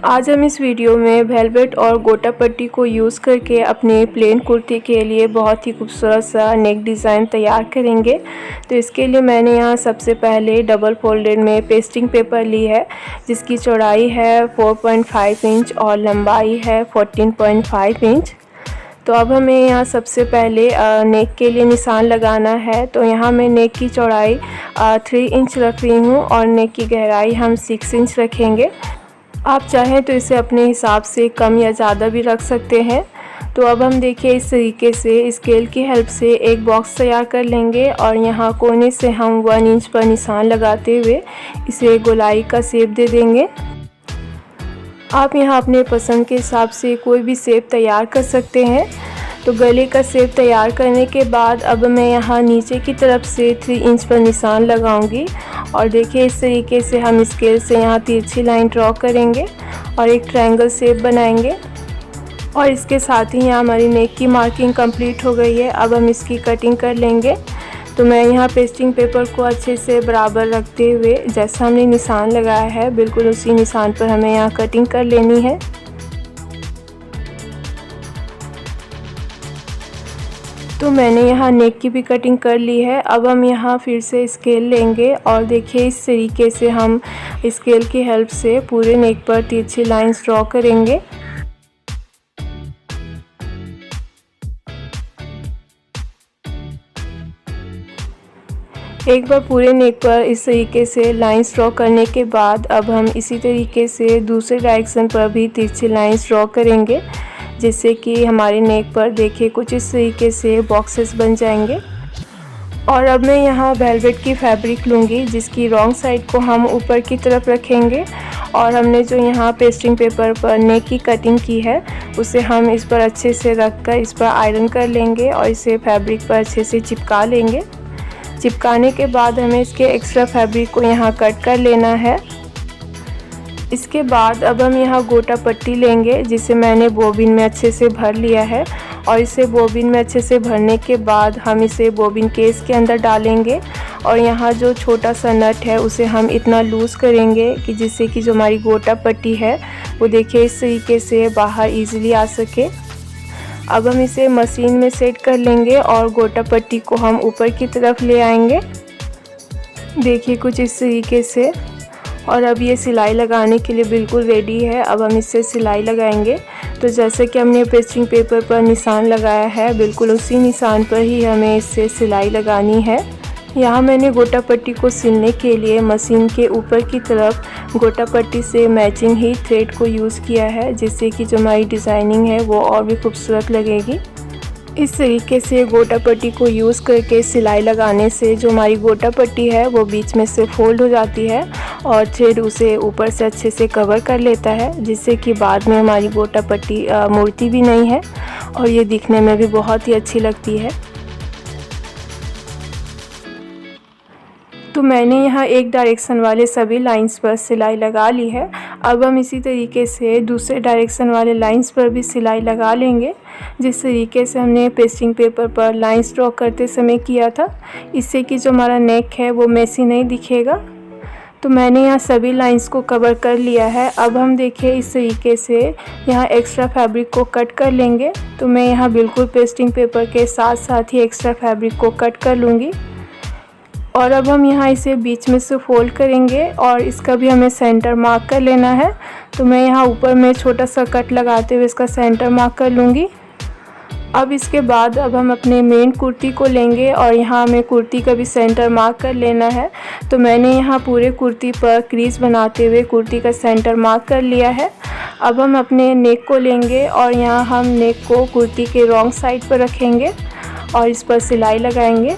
आज हम इस वीडियो में वेलवेट और गोटा पट्टी को यूज़ करके अपने प्लेन कुर्ती के लिए बहुत ही खूबसूरत सा नेक डिज़ाइन तैयार करेंगे। तो इसके लिए मैंने यहाँ सबसे पहले डबल फोल्डेड में पेस्टिंग पेपर ली है, जिसकी चौड़ाई है 4.5 इंच और लंबाई है 14.5 इंच। तो अब हमें यहाँ सबसे पहले नेक के लिए निशान लगाना है। तो यहाँ मैं नेक की चौड़ाई 3 इंच रख रही हूँ और नेक की गहराई हम 6 इंच रखेंगे। आप चाहें तो इसे अपने हिसाब से कम या ज़्यादा भी रख सकते हैं। तो अब हम देखिए इस तरीके से स्केल की हेल्प से एक बॉक्स तैयार कर लेंगे और यहाँ कोने से हम 1 इंच पर निशान लगाते हुए इसे गोलाई का शेप दे देंगे। आप यहाँ अपने पसंद के हिसाब से कोई भी शेप तैयार कर सकते हैं। तो गले का शेप तैयार करने के बाद अब मैं यहाँ नीचे की तरफ से 3 इंच पर निशान लगाऊंगी और देखिए इस तरीके से हम स्केल से यहाँ तिरछी लाइन ड्रॉ करेंगे और एक ट्रायंगल शेप बनाएंगे। और इसके साथ ही यहाँ हमारी नेक की मार्किंग कंप्लीट हो गई है। अब हम इसकी कटिंग कर लेंगे। तो मैं यहाँ पेस्टिंग पेपर को अच्छे से बराबर रखते हुए जैसा हमने निशान लगाया है बिल्कुल उसी निशान पर हमें यहाँ कटिंग कर लेनी है। तो मैंने यहाँ नेक की भी कटिंग कर ली है। अब हम यहाँ फिर से स्केल लेंगे और देखिए इस तरीके से हम स्केल की हेल्प से पूरे नेक पर तिरछी लाइंस ड्रॉ करेंगे। एक बार पूरे नेक पर इस तरीके से लाइंस ड्रॉ करने के बाद अब हम इसी तरीके से दूसरे डायरेक्शन पर भी तिरछी लाइंस ड्रॉ करेंगे, जिससे कि हमारे नेक पर देखिए कुछ इस तरीके से बॉक्सेस बन जाएंगे। और अब मैं यहाँ वेलवेट की फैब्रिक लूँगी, जिसकी रॉन्ग साइड को हम ऊपर की तरफ रखेंगे और हमने जो यहाँ पेस्टिंग पेपर पर नेक की कटिंग की है उसे हम इस पर अच्छे से रख कर इस पर आयरन कर लेंगे और इसे फैब्रिक पर अच्छे से चिपका लेंगे। चिपकाने के बाद हमें इसके एक्स्ट्रा फैब्रिक को यहाँ कट कर लेना है। इसके बाद अब हम यहाँ गोटा पट्टी लेंगे, जिसे मैंने बोबिन में अच्छे से भर लिया है और इसे बोबिन में अच्छे से भरने के बाद हम इसे बोबिन केस के अंदर डालेंगे और यहाँ जो छोटा सा नट है उसे हम इतना लूज़ करेंगे कि जिससे कि जो हमारी गोटा पट्टी है वो देखिए इस तरीके से बाहर इजीली आ सके। अब हम इसे मशीन में सेट कर लेंगे और गोटा पट्टी को हम ऊपर की तरफ ले आएंगे, देखिए कुछ इस तरीके से। और अब ये सिलाई लगाने के लिए बिल्कुल रेडी है। अब हम इससे सिलाई लगाएंगे। तो जैसे कि हमने पेस्टिंग पेपर पर निशान लगाया है बिल्कुल उसी निशान पर ही हमें इससे सिलाई लगानी है। यहाँ मैंने गोटा पट्टी को सिलने के लिए मशीन के ऊपर की तरफ गोटा पट्टी से मैचिंग ही थ्रेड को यूज़ किया है, जिससे कि जो हमारी डिज़ाइनिंग है वो और भी खूबसूरत लगेगी। इस तरीके से गोटा पट्टी को यूज़ करके सिलाई लगाने से जो हमारी गोटा पट्टी है वो बीच में से फोल्ड हो जाती है और थ्रेड उसे ऊपर से अच्छे से कवर कर लेता है, जिससे कि बाद में हमारी गोटा पट्टी मुड़ती भी नहीं है और ये दिखने में भी बहुत ही अच्छी लगती है। तो मैंने यहाँ एक डायरेक्शन वाले सभी लाइंस पर सिलाई लगा ली है। अब हम इसी तरीके से दूसरे डायरेक्शन वाले लाइंस पर भी सिलाई लगा लेंगे, जिस तरीके से हमने पेस्टिंग पेपर पर लाइंस ड्रॉ करते समय किया था, इससे कि जो हमारा नेक है वो मेसी नहीं दिखेगा। तो मैंने यहाँ सभी लाइंस को कवर कर लिया है। अब हम देखिए इस तरीके से यहाँ एक्स्ट्रा फैब्रिक को कट कर लेंगे। तो मैं यहाँ बिल्कुल पेस्टिंग पेपर के साथ साथ ही एक्स्ट्रा फैब्रिक को कट कर लूँगी और अब हम यहाँ इसे बीच में से फोल्ड करेंगे और इसका भी हमें सेंटर मार्क कर लेना है। तो मैं यहाँ ऊपर में छोटा सा कट लगाते हुए इसका सेंटर मार्क कर लूँगी। अब इसके बाद अब हम अपने मेन कुर्ती को लेंगे और यहाँ हमें कुर्ती का भी सेंटर मार्क कर लेना है। तो मैंने यहाँ पूरे कुर्ती पर क्रीज बनाते हुए कुर्ती का सेंटर मार्क कर लिया है। अब हम अपने नेक को लेंगे और यहाँ हम नेक को कुर्ती के रॉन्ग साइड पर रखेंगे और इस पर सिलाई लगाएंगे।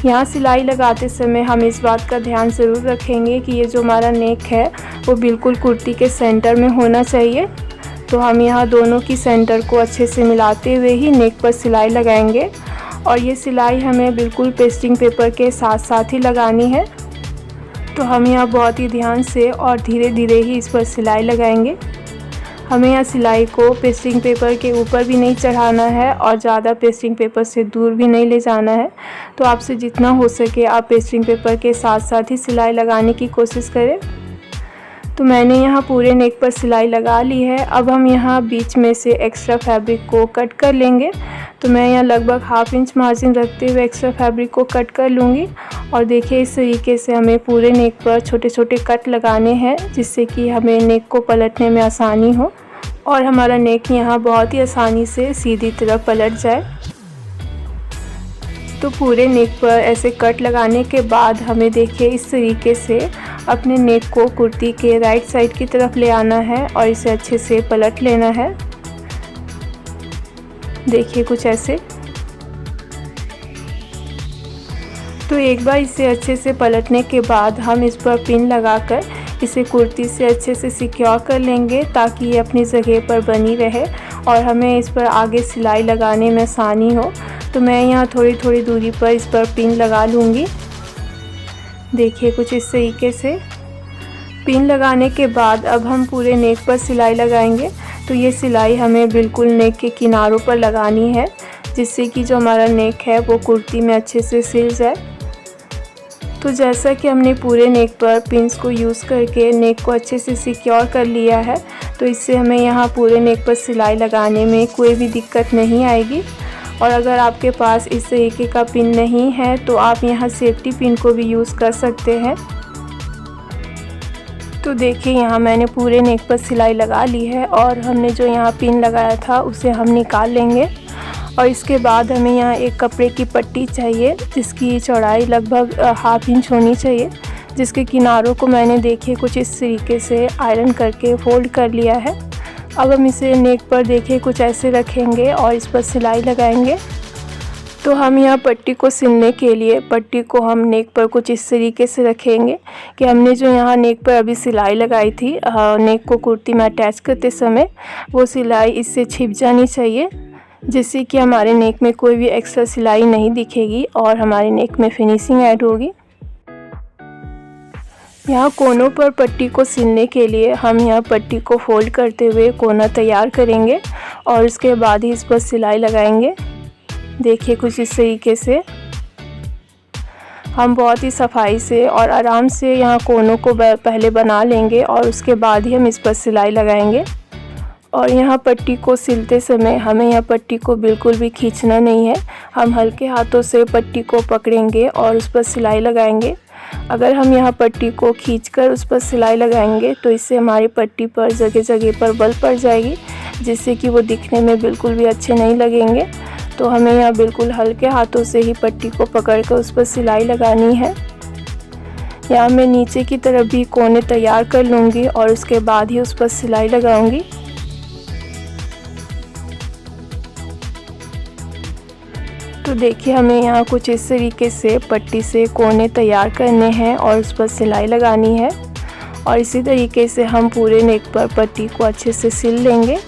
यहाँ सिलाई लगाते समय हम इस बात का ध्यान ज़रूर रखेंगे कि ये जो हमारा नेक है वो बिल्कुल कुर्ती के सेंटर में होना चाहिए। तो हम यहाँ दोनों की सेंटर को अच्छे से मिलाते हुए ही नेक पर सिलाई लगाएंगे और ये सिलाई हमें बिल्कुल पेस्टिंग पेपर के साथ साथ ही लगानी है। तो हम यहाँ बहुत ही ध्यान से और धीरे धीरे ही इस पर सिलाई लगाएंगे। हमें यहाँ सिलाई को पेस्टिंग पेपर के ऊपर भी नहीं चढ़ाना है और ज़्यादा पेस्टिंग पेपर से दूर भी नहीं ले जाना है। तो आपसे जितना हो सके आप पेस्टिंग पेपर के साथ साथ ही सिलाई लगाने की कोशिश करें। तो मैंने यहाँ पूरे नेक पर सिलाई लगा ली है। अब हम यहाँ बीच में से एक्स्ट्रा फैब्रिक को कट कर लेंगे। तो मैं यहाँ लगभग 1/2 इंच मार्जिन रखते हुए एक्स्ट्रा फैब्रिक को कट कर लूँगी। और देखिए इस तरीके से हमें पूरे नेक पर छोटे छोटे कट लगाने हैं, जिससे कि हमें नेक को पलटने में आसानी हो और हमारा नेक यहाँ बहुत ही आसानी से सीधी तरफ पलट जाए। तो पूरे नेक पर ऐसे कट लगाने के बाद हमें देखिए इस तरीके से अपने नेक को कुर्ती के राइट साइड की तरफ ले आना है और इसे अच्छे से पलट लेना है। देखिए कुछ ऐसे। तो एक बार इसे अच्छे से पलटने के बाद हम इस पर पिन लगाकर इसे कुर्ती से अच्छे से सिक्योर कर लेंगे, ताकि ये अपनी जगह पर बनी रहे और हमें इस पर आगे सिलाई लगाने में आसानी हो। तो मैं यहाँ थोड़ी थोड़ी दूरी पर इस पर पिन लगा लूँगी। देखिए कुछ इस तरीके से। पिन लगाने के बाद अब हम पूरे नेक पर सिलाई लगाएंगे। तो ये सिलाई हमें बिल्कुल नेक के किनारों पर लगानी है, जिससे कि जो हमारा नेक है वो कुर्ती में अच्छे से सिल जाए। तो जैसा कि हमने पूरे नेक पर पिन्स को यूज़ करके नेक को अच्छे से सिक्योर कर लिया है, तो इससे हमें यहाँ पूरे नेक पर सिलाई लगाने में कोई भी दिक्कत नहीं आएगी। और अगर आपके पास इस तरीके का पिन नहीं है तो आप यहाँ सेफ्टी पिन को भी यूज़ कर सकते हैं। तो देखिए यहाँ मैंने पूरे नेक पर सिलाई लगा ली है और हमने जो यहाँ पिन लगाया था उसे हम निकाल लेंगे। और इसके बाद हमें यहाँ एक कपड़े की पट्टी चाहिए, जिसकी चौड़ाई लगभग 1/2 इंच होनी चाहिए, जिसके किनारों को मैंने देखिए कुछ इस तरीके से आयरन करके फोल्ड कर लिया है। अब हम इसे नेक पर देखिए कुछ ऐसे रखेंगे और इस पर सिलाई लगाएंगे। तो हम यहाँ पट्टी को सिलने के लिए पट्टी को हम नेक पर कुछ इस तरीके से रखेंगे कि हमने जो यहाँ नेक पर अभी सिलाई लगाई थी नेक को कुर्ती में अटैच करते समय, वो सिलाई इससे छिप जानी चाहिए, जिससे कि हमारे नेक में कोई भी एक्स्ट्रा सिलाई नहीं दिखेगी और हमारे नेक में फिनिशिंग ऐड होगी। यहाँ कोनों पर पट्टी को सिलने के लिए हम यहाँ पट्टी को फोल्ड करते हुए कोना तैयार करेंगे और उसके बाद ही इस पर सिलाई लगाएंगे। देखिए कुछ इस तरीके से हम बहुत ही सफाई से और आराम से यहाँ कोनों को पहले बना लेंगे और उसके बाद ही हम इस पर सिलाई लगाएंगे। और यहाँ पट्टी को सिलते समय हमें यहाँ पट्टी को बिल्कुल भी खींचना नहीं है, हम हल्के हाथों से पट्टी को पकड़ेंगे और उस पर सिलाई लगाएंगे। अगर हम यहाँ पट्टी को खींचकर उस पर सिलाई लगाएंगे तो इससे हमारी पट्टी पर जगह जगह पर बल पड़ जाएगी, जिससे कि वो दिखने में बिल्कुल भी अच्छे नहीं लगेंगे। तो हमें यहाँ बिल्कुल हल्के हाथों से ही पट्टी को पकड़कर उस पर सिलाई लगानी है। यहाँ मैं नीचे की तरफ भी कोने तैयार कर लूँगी और उसके बाद ही उस पर सिलाई लगाऊंगी। तो देखिए हमें यहाँ कुछ इस तरीके से पट्टी से कोने तैयार करने हैं और उस पर सिलाई लगानी है। और इसी तरीके से हम पूरे नेक पर पट्टी को अच्छे से सिल लेंगे।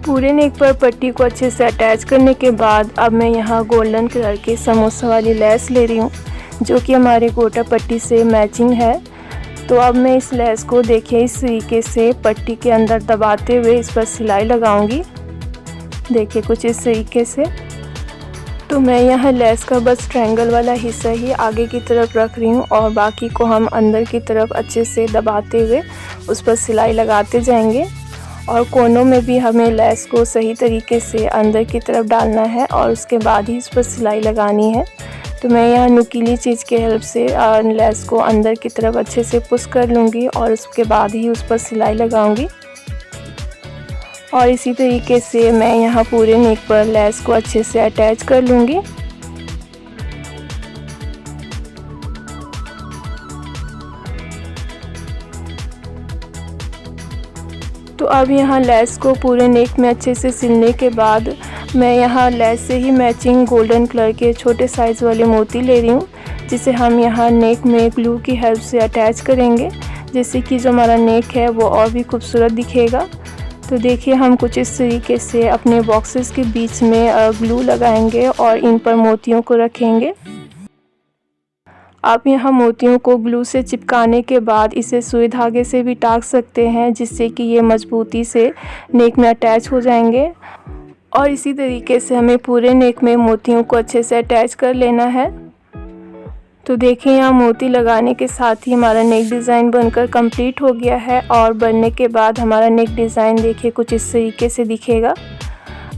पूरे नेक पर पट्टी को अच्छे से अटैच करने के बाद अब मैं यहाँ गोल्डन कलर की समोसा वाली लेस ले रही हूँ, जो कि हमारे गोटा पट्टी से मैचिंग है। तो अब मैं इस लेस को देखिए इस तरीके से पट्टी के अंदर दबाते हुए इस पर सिलाई लगाऊंगी। देखिए कुछ इस तरीके से। तो मैं यहाँ लेस का बस ट्रायंगल वाला हिस्सा ही आगे की तरफ रख रही हूँ और बाकी को हम अंदर की तरफ अच्छे से दबाते हुए उस पर सिलाई लगाते जाएंगे। और कोनों में भी हमें लेस को सही तरीके से अंदर की तरफ डालना है और उसके बाद ही इस पर सिलाई लगानी है। तो मैं यहाँ नुकीली चीज़ के हेल्प से लेस को अंदर की तरफ अच्छे से पुश कर लूँगी और उसके बाद ही उस पर सिलाई लगाऊँगी। और इसी तरीके से मैं यहाँ पूरे नेक पर लेस को अच्छे से अटैच कर लूँगी। तो अब यहाँ लेस को पूरे नेक में अच्छे से सिलने के बाद मैं यहाँ लेस से ही मैचिंग गोल्डन कलर के छोटे साइज़ वाले मोती ले रही हूँ, जिसे हम यहाँ नेक में ग्लू की हेल्प से अटैच करेंगे, जिससे कि जो हमारा नेक है वो और भी खूबसूरत दिखेगा। तो देखिए हम कुछ इस तरीके से अपने बॉक्सेस के बीच में ग्लू लगाएंगे और इन पर मोतियों को रखेंगे। आप यहाँ मोतियों को ग्लू से चिपकाने के बाद इसे सुई धागे से भी टाँक सकते हैं, जिससे कि ये मजबूती से नेक में अटैच हो जाएंगे। और इसी तरीके से हमें पूरे नेक में मोतियों को अच्छे से अटैच कर लेना है। तो देखिए यहाँ मोती लगाने के साथ ही हमारा नेक डिज़ाइन बनकर कंप्लीट हो गया है। और बनने के बाद हमारा नेक डिज़ाइन देखिए कुछ इस तरीके से दिखेगा।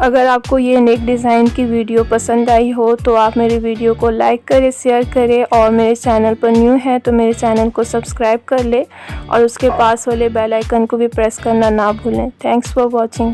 अगर आपको ये नेक डिज़ाइन की वीडियो पसंद आई हो तो आप मेरे वीडियो को लाइक करें, शेयर करें और मेरे चैनल पर न्यू है तो मेरे चैनल को सब्सक्राइब कर ले और उसके पास वाले बेल आइकन को भी प्रेस करना ना भूलें। Thanks for watching.